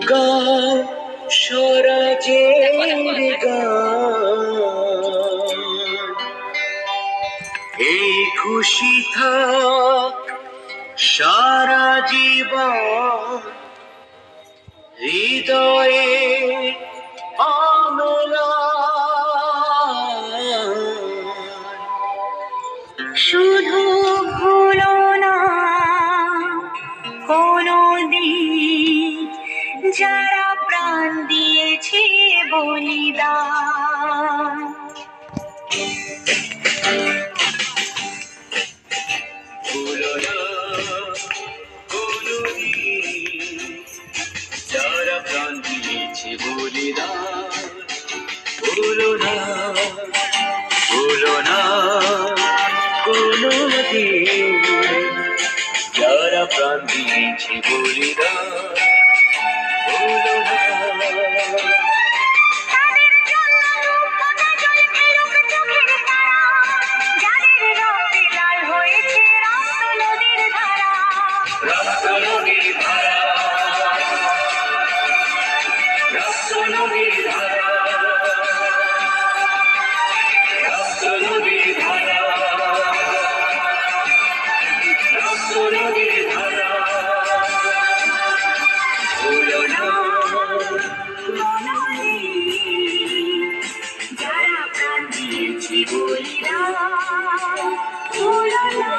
গাও স্বরাজের গান, এই খুশি থাক সারা জীবন হৃদয়ে অম্লান। শুধু ভুলো না কোনো দিন যারা প্রাণ দিয়েছে বলিদান। ভুলো না কোনোদিন যারা প্রাণ দিয়েছে বলিদান। ভুলো না কোনোদিন যারা প্রাণ দিয়েছে বলিদান। ভুলো না। যারা প্রাণ দিয়েছে বলিদান। ভুলো না।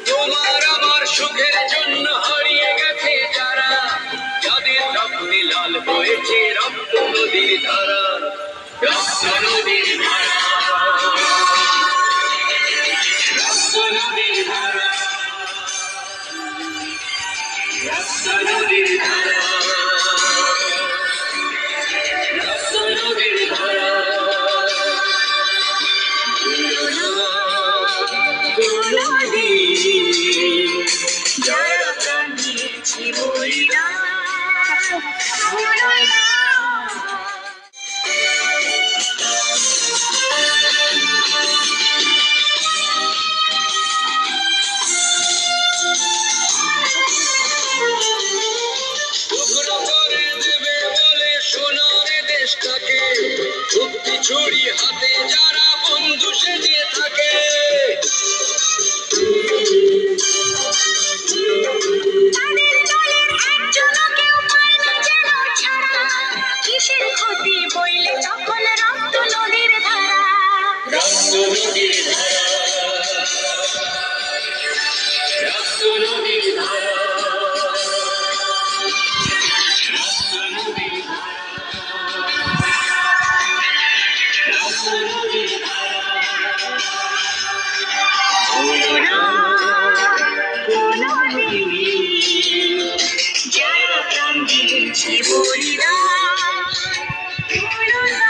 তোমার আমার সুখের জন্য হারিয়ে গেছে যারা, যাদের রক্তে লাল হয়েছে রক্ত নদীর ধারা। রক্ত নদীর ধারা, রক্ত নদীর ধারা, রক্ত নদীর ধারা, রক্ত নদীর ধারা। যারা প্রাণ দিয়েছে বলিদান। ভুলো না। টুকরো করে দেবে বলে সোনার দেশটাকে, মুক্তি ছুরি হাতে যারা বন্ধু সেজে থাকে। তাদের দলের একজনও কেউ পায় না যেন ছাড়া। কিসের ক্ষতি বইলে তখন রক্ত নদীর ধারা। রক্ত নদীর ধারা, রক্ত নদীর ধারা, রক্ত নদীর ধারা, রক্ত নদীর ধারা। ভুলো না কোনোদিন যারা প্রাণ দিয়েছে বলিদান। ভুলো না।